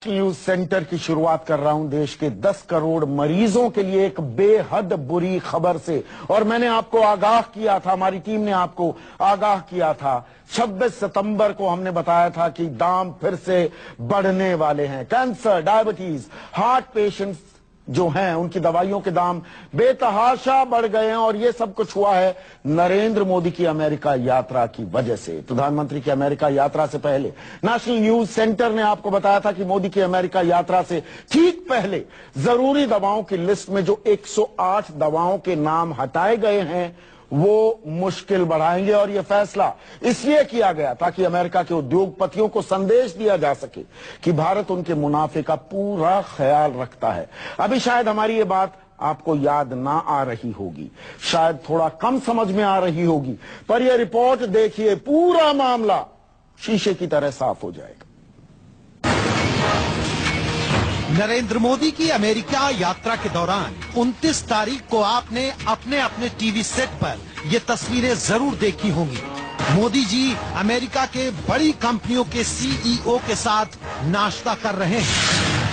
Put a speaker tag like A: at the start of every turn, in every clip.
A: News centre की शुरुआत कर रहा हूं देश के 10 करोड़ मरीजों के लिए एक बेहद बुरी खबर से। और मैंने आपको आगाह किया था, हमारी टीम ने आपको आगाह किया था, 26 सितंबर को हमने बताया था कि दाम फिर से बढ़ने वाले हैं। कैंसर, डायबिटीज, हार्ट पेशेंट्स जो हैं उनकी दवाइयों के दाम बेतहाशा बढ़ गए हैं। और ये सब कुछ हुआ है नरेंद्र मोदी की अमेरिका यात्रा की वजह से। प्रधानमंत्री की अमेरिका यात्रा से पहले नेशनल न्यूज सेंटर ने आपको बताया था कि मोदी की अमेरिका यात्रा से ठीक पहले जरूरी दवाओं की लिस्ट में जो 108 दवाओं के नाम हटाए गए हैं वो मुश्किल बढ़ाएंगे। और यह फैसला इसलिए किया गया ताकि अमेरिका के उद्योगपतियों को संदेश दिया जा सके कि भारत उनके मुनाफे का पूरा ख्याल रखता है। अभी शायद हमारी ये बात आपको याद ना आ रही होगी, शायद थोड़ा कम समझ में आ रही होगी, पर यह रिपोर्ट देखिए, पूरा मामला शीशे की तरह साफ हो जाएगा।
B: नरेंद्र मोदी की अमेरिका यात्रा के दौरान 29 तारीख को आपने अपने अपने टीवी सेट पर ये तस्वीरें जरूर देखी होंगी। मोदी जी अमेरिका के बड़ी कंपनियों के सीईओ के साथ नाश्ता कर रहे हैं।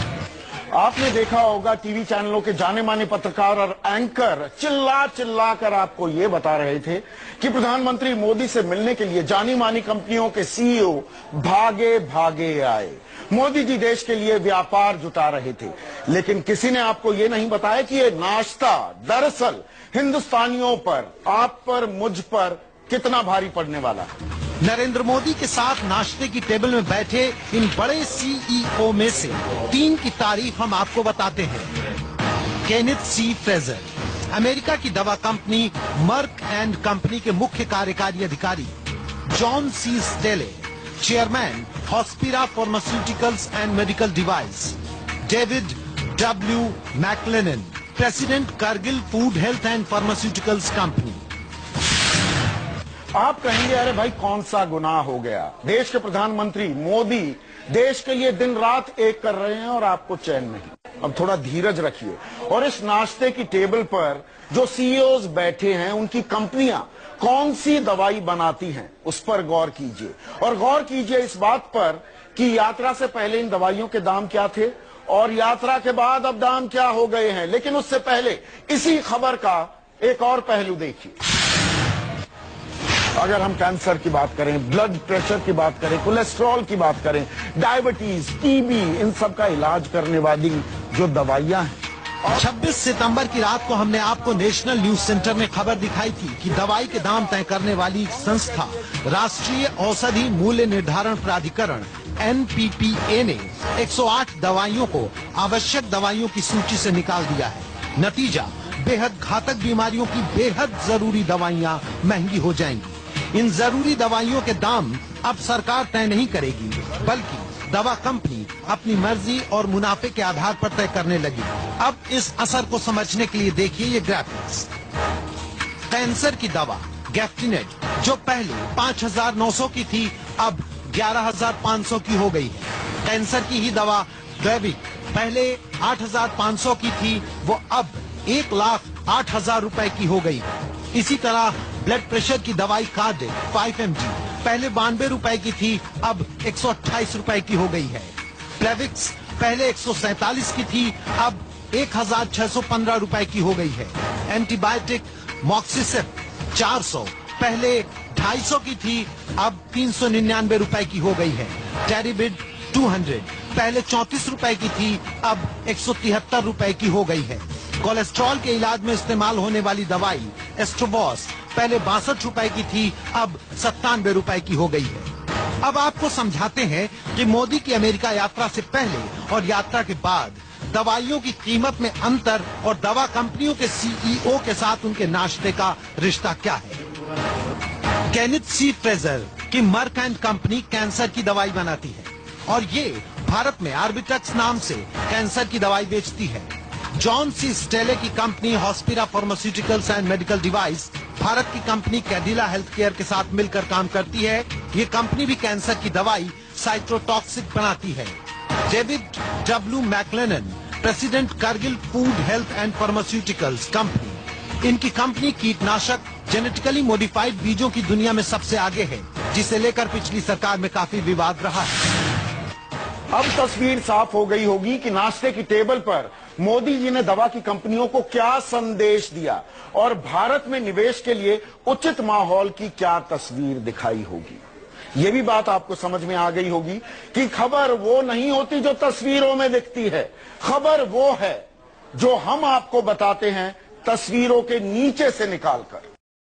A: आपने देखा होगा टीवी चैनलों के जाने माने पत्रकार और एंकर चिल्ला चिल्ला कर आपको ये बता रहे थे कि प्रधानमंत्री मोदी से मिलने के लिए जानी मानी कंपनियों के सीईओ भागे भागे आए। मोदी जी देश के लिए व्यापार जुटा रहे थे, लेकिन किसी ने आपको ये नहीं बताया कि ये नाश्ता दरअसल हिंदुस्तानियों पर, आप पर, मुझ पर कितना भारी पड़ने वाला है।
B: नरेंद्र मोदी के साथ नाश्ते की टेबल में बैठे इन बड़े सीईओ में से 3 की तारीफ हम आपको बताते हैं। केनेथ सी फ्रेजर, अमेरिका की दवा कंपनी मर्क एंड कंपनी के मुख्य कार्यकारी अधिकारी। John C Staley, chairman Hospira pharmaceuticals and medical device. David W MacLennan, president Cargill food health and pharmaceuticals company.
A: आप कहेंगे अरे भाई कौन सा गुनाह हो गया, देश के प्रधानमंत्री मोदी देश के लिए दिन रात एक कर रहे हैं और आपको चैन नहीं। अब थोड़ा धीरज रखिए और इस नाश्ते की टेबल पर जो सीईओज बैठे हैं उनकी कंपनियां कौन सी दवाई बनाती हैं उस पर गौर कीजिए। और गौर कीजिए इस बात पर कि यात्रा से पहले इन दवाइयों के दाम क्या थे और यात्रा के बाद अब दाम क्या हो गए हैं। लेकिन उससे पहले इसी खबर का एक और पहलू देखिए। अगर हम कैंसर की बात करें, ब्लड प्रेशर की बात करें, कोलेस्ट्रॉल की बात करें, डायबिटीज, टीबी, इन सब का इलाज करने वाली जो दवाइयां हैं।
B: 26 सितंबर की रात को हमने आपको नेशनल न्यूज सेंटर में खबर दिखाई थी कि दवाई के दाम तय करने वाली संस्था राष्ट्रीय औषधि मूल्य निर्धारण प्राधिकरण NPPA ने 108 दवाइयों को आवश्यक दवाइयों की सूची से निकाल दिया है। नतीजा, बेहद घातक बीमारियों की बेहद जरूरी दवाइयां महंगी हो जाएंगी। इन जरूरी दवाइयों के दाम अब सरकार तय नहीं करेगी, बल्कि दवा कंपनी अपनी मर्जी और मुनाफे के आधार पर तय करने लगी। अब इस असर को समझने के लिए देखिए ये ग्राफिक्स। कैंसर की दवा गैफ्टिनेट जो पहले 5,900 की थी अब 11,500 की हो गई है। कैंसर की ही दवा ग्लेविक पहले 8,500 की थी, वो अब 1,08,000 रुपए की हो गई है। इसी तरह ब्लड प्रेशर की दवाई कार्ड 5 mg पहले 92 रुपए की थी, अब 128 रुपए की हो गई है। प्लेविक्स पहले 147 की थी, अब 1,615 रुपए की हो गई है। एंटीबायोटिक मॉक्सिसिप 400 पहले 250 की थी, अब 399 रुपए की हो गई है। टेरिबिड 200 पहले 34 रुपए की थी, अब 173 रुपए की हो गई है। कोलेस्ट्रॉल के इलाज में इस्तेमाल होने वाली दवाई एस्ट्रोवॉस पहले 62 रुपए की थी, अब 97 रुपए की हो गई है। अब आपको समझाते हैं कि मोदी की अमेरिका यात्रा से पहले और यात्रा के बाद दवाइयों की कीमत में अंतर और दवा कंपनियों के सीईओ के साथ उनके नाश्ते का रिश्ता क्या है। केनेथ सी फ्रेजर की मर्क एंड कंपनी कैंसर की दवाई बनाती है और ये भारत में आर्बिटक्स नाम से कैंसर की दवाई बेचती है। जॉन सी स्टेले की company Hospira pharmaceuticals and medical device Bharat की कंपनी कैडिला हेल्थ केयर के साथ मिलकर काम करती है। ये कंपनी भी कैंसर की दवाई साइट्रोटॉक्सिक बनाती है। David W MacLennan, president Cargill food health and pharmaceuticals company, इनकी कंपनी कीटनाशक जेनेटिकली मॉडिफाइड बीजों की दुनिया में सबसे आगे है, जिसे लेकर पिछली सरकार में काफी विवाद रहा है।
A: अब तस्वीर साफ हो गई होगी कि नाश्ते की टेबल पर मोदी जी ने दवा की कंपनियों को क्या संदेश दिया और भारत में निवेश के लिए उचित माहौल की क्या तस्वीर दिखाई होगी। यह भी बात आपको समझ में आ गई होगी कि खबर वो नहीं होती जो तस्वीरों में दिखती है, खबर वो है जो हम आपको बताते हैं तस्वीरों के नीचे से निकालकर।